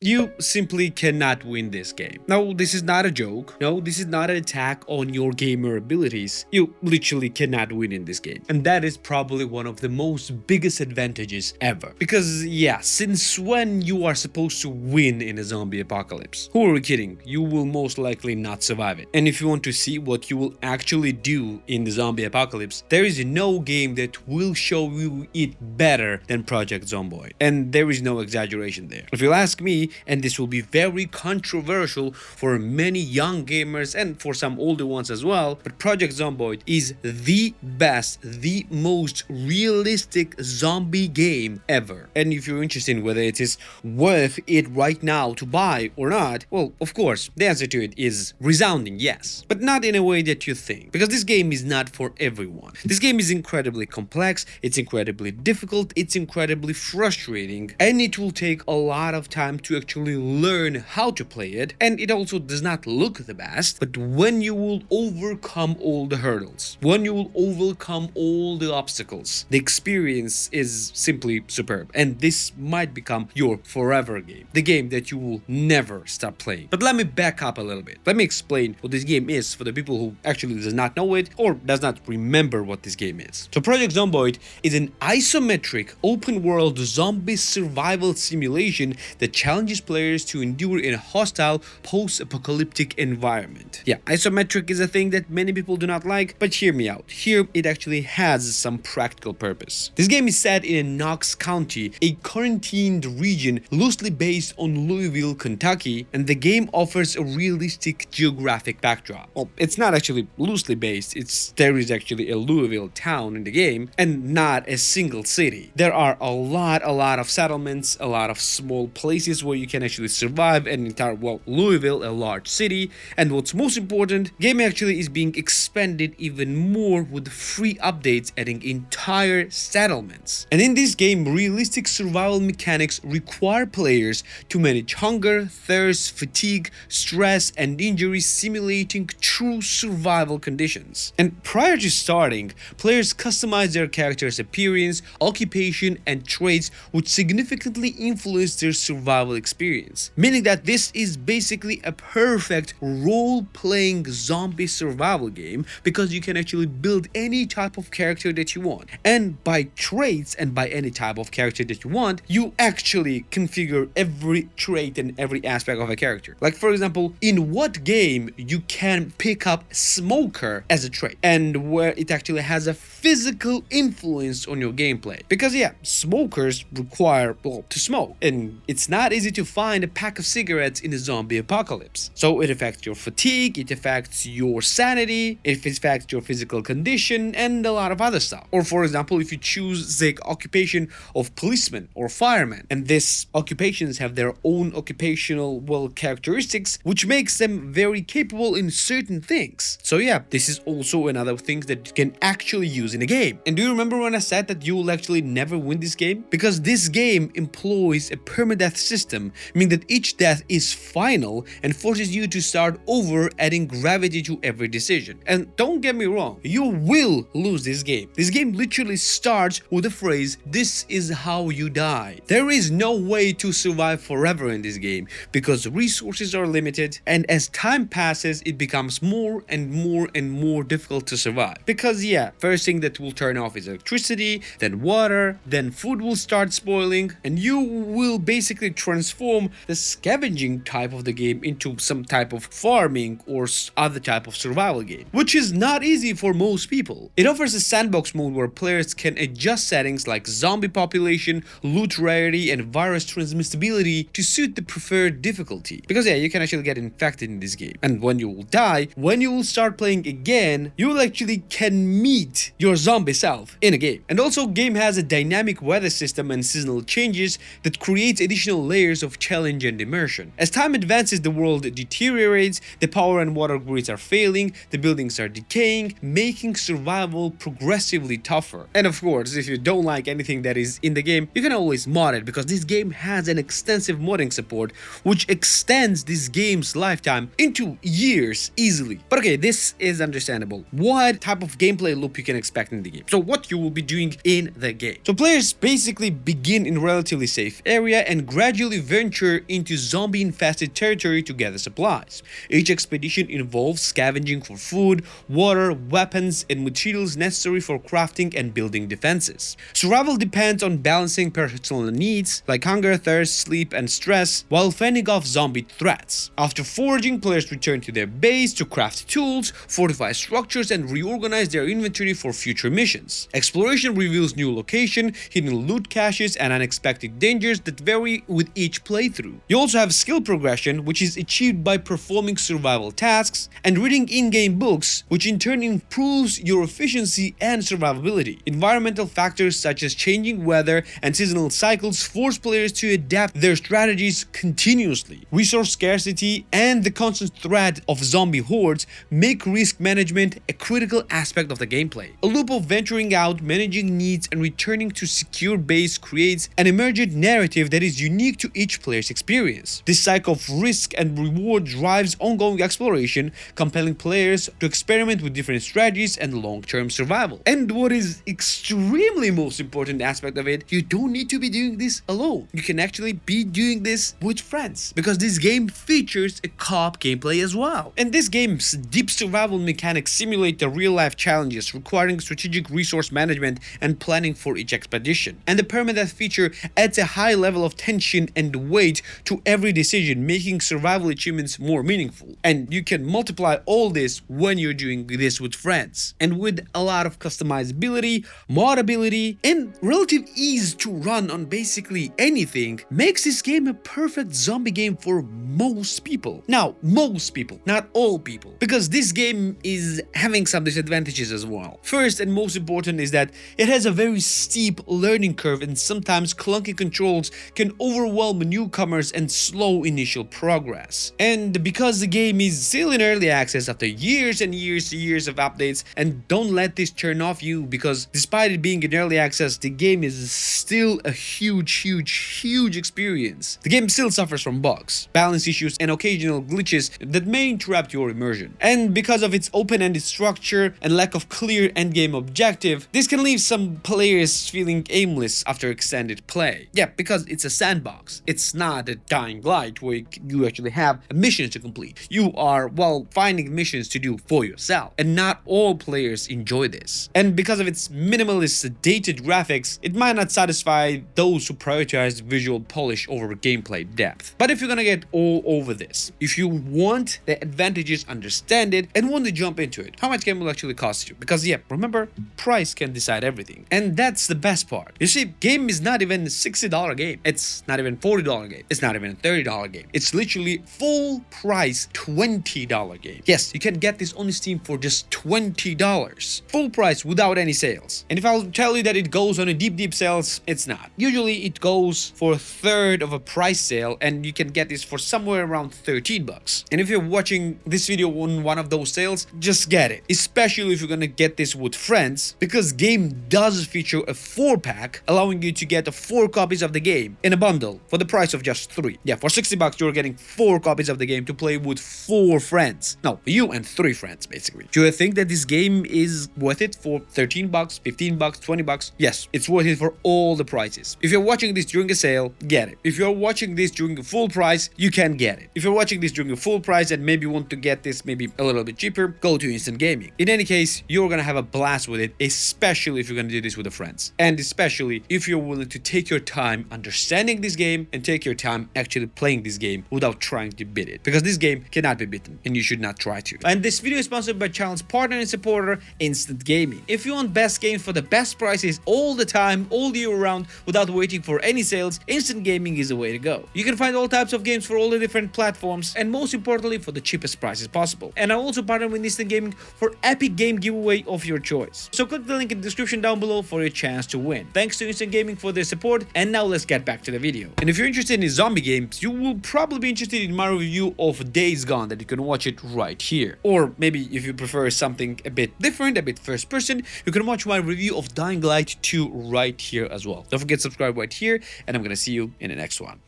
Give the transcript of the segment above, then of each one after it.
You simply cannot win this game. No, this is not a joke. No, this is not an attack on your gamer abilities. You literally cannot win in this game. And that is probably one of the most biggest advantages ever. Because yeah, since when you are supposed to win in a zombie apocalypse? Who are we kidding? You will most likely not survive it. And if you want to see what you will actually do in the zombie apocalypse, there is no game that will show you it better than Project Zomboid. And there is no exaggeration there. If you'll ask me, and this will be very controversial for many young gamers and for some older ones as well, but Project Zomboid is the best, the most realistic zombie game ever. And if you're interested in whether it is worth it right now to buy or not, well, of course, the answer to it is resounding yes, but not in a way that you think, because this game is not for everyone. This game is incredibly complex, it's incredibly difficult, it's incredibly frustrating, and it will take a lot of time to actually learn how to play it, and it also does not look the best. But when you will overcome all the hurdles, when you will overcome all the obstacles, the experience is simply superb, and this might become your forever game, the game that you will never stop playing. But let me back up a little bit. Let me explain what this game is for the people who actually does not know it or does not remember what this game is. So Project Zomboid is an isometric open world zombie survival simulation that challenges players to endure in a hostile post-apocalyptic environment. Yeah, isometric is a thing that many people do not like, but hear me out. Here it actually has some practical purpose. This game is set in Knox County, a quarantined region loosely based on Louisville, Kentucky, and the game offers a realistic geographic backdrop. Well, it's not actually loosely based, there is actually a Louisville town in the game and not a single city. There are a lot of settlements, a lot of small places where you can actually survive an entire, well, Louisville, a large city, and what's most important, game actually is being expanded even more with free updates adding entire settlements. And in this game, realistic survival mechanics require players to manage hunger, thirst, fatigue, stress, and injury, simulating true survival conditions. And prior to starting, players customize their character's appearance, occupation, and traits, which significantly influence their survival experience, meaning that this is basically a perfect role-playing zombie survival game because you can actually build any type of character that you want, and by traits and by any type of character that you want, you actually configure every trait and every aspect of a character. Like for example, in what game you can pick up smoker as a trait and where it actually has a physical influence on your gameplay, because yeah, smokers require, well, to smoke, and it's not easy to find a pack of cigarettes in a zombie apocalypse. So it affects your fatigue, it affects your sanity, it affects your physical condition, and a lot of other stuff. Or for example, if you choose the occupation of policeman or fireman, and these occupations have their own occupational, well, characteristics, which makes them very capable in certain things. So yeah, this is also another thing that you can actually use in a game. And do you remember when I said that you will actually never win this game? Because this game employs a permadeath system, meaning that each death is final and forces you to start over, adding gravity to every decision. And don't get me wrong, you will lose this game. This game literally starts with the phrase, "This is how you die." There is no way to survive forever in this game because resources are limited, and as time passes it becomes more and more difficult to survive. Because yeah, first thing that will turn off is electricity, then water, then food will start spoiling, and you will basically transform the scavenging type of the game into some type of farming or other type of survival game, which is not easy for most people. It offers a sandbox mode where players can adjust settings like zombie population, loot rarity, and virus transmissibility to suit the preferred difficulty. Because yeah, you can actually get infected in this game, and when you will die, when you will start playing again, you will actually can meet your zombie self in a game. And also, game has a dynamic weather system and seasonal changes that creates additional layers of challenge and immersion. As time advances, the world deteriorates, the power and water grids are failing, the buildings are decaying, making survival progressively tougher. And of course, if you don't like anything that is in the game, you can always mod it, because this game has an extensive modding support which extends this game's lifetime into years easily. But okay, this is understandable. What type of gameplay loop you can expect in the game? So what you will be doing in the game. So players basically begin in a relatively safe area and gradually venture into zombie-infested territory to gather supplies. Each expedition involves scavenging for food, water, weapons, and materials necessary for crafting and building defenses. Survival depends on balancing personal needs like hunger, thirst, sleep, and stress while fending off zombie threats. After foraging, players return to their base to craft tools, fortify structures, and reorganize their inventory for future missions. Exploration reveals new locations, hidden loot caches, and unexpected dangers that vary with each playthrough. You also have skill progression, which is achieved by performing survival tasks and reading in-game books, which in turn improves your efficiency and survivability. Environmental factors such as changing weather and seasonal cycles force players to adapt their strategies continuously. Resource scarcity and the constant threat of zombie hordes make risk management a critical aspect of the gameplay. A loop of venturing out, managing needs, and returning to secure base creates an emergent narrative that is unique to each player's experience. This cycle of risk and reward drives ongoing exploration, compelling players to experiment with different strategies and long-term survival. And what is extremely most important aspect of it, you don't need to be doing this alone. You can actually be doing this with friends, because this game features a co-op gameplay as well. And this game's deep survival mechanics simulate the real-life challenges requiring strategic resource management and planning for each expedition. And the permadeath feature adds a high level of tension and weight to every decision, making survival achievements more meaningful. And you can multiply all this when you're doing this with friends. And with a lot of customizability, modability, and relative ease to run on basically anything, makes this game a perfect zombie game for most people. Now, most people, not all people, because this game is having some disadvantages as well. First and most important is that it has a very steep learning curve, and sometimes clunky controls can overwhelm newcomers and slow initial progress. And because the game is still in early access after years and years of updates, and don't let this turn off you, because despite it being in early access, the game is still a huge experience. The game still suffers from bugs, balance issues, and occasional glitches that may interrupt your immersion. And because of its open-ended structure and lack of clear endgame objective, this can leave some players feeling aimless after extended play. Yeah, because it's a sandbox. It's not a Dying Light where you actually have missions to complete. You are, well, finding missions to do for yourself. And not all players enjoy this. And because of its minimalist, dated graphics, it might not satisfy those who prioritize visual polish over gameplay depth. But if you're gonna get all over this, if you want the advantages, understand it, and want to jump into it, how much game will actually cost you? Because yeah, remember, price can decide everything. And that's the best part. You see, game is not even a $60 game. It's not even $40 game. It's not even a $30 game. It's literally full price $20 game. Yes, you can get this on Steam for just $20. Full price without any sales. And if I'll tell you that it goes on a deep sales, it's not. Usually it goes for a third of a price sale, and you can get this for somewhere around 13 bucks. And if you're watching this video on one of those sales, just get it. Especially if you're gonna get this with friends, because game does feature a 4-pack, allowing you to get 4 copies of the game in a bundle for the price of just 3. Yeah, for 60 bucks you're getting 4 copies of the game to play with 4 friends. No, you and 3 friends basically. Do you think that this game is worth it for 13 bucks, 15 bucks, 20 bucks? Yes, it's worth it for all the prices. If you're watching this during a sale, get it. If you're watching this during a full price, you can get it. If you're watching this during a full price and maybe want to get this maybe a little bit cheaper, go to Instant Gaming. In any case, you're gonna have a blast with it, especially if you're gonna do this with the friends. And especially if you're willing to take your time understanding this game and take your time actually playing this game without trying to beat it. Because this game cannot be beaten and you should not try to. And this video is sponsored by channel's partner and supporter, Instant Gaming. If you want best games for the best prices all the time, all year round, without waiting for any sales, Instant Gaming is the way to go. You can find all types of games for all the different platforms, and most importantly for the cheapest prices possible. And I also partner with Instant Gaming for epic game giveaway of your choice. So click the link in the description down below for your chance to win. Thanks to Instant Gaming for their support, and now let's get back to the video. And if you're interested in zombie games, you will probably be interested in my review of Days Gone, that you can watch it right here. Or maybe if you prefer something a bit different, a bit first person, you can watch my review of Dying Light 2 right here as well. Don't forget to subscribe right here, and I'm gonna see you in the next one.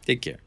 Take care.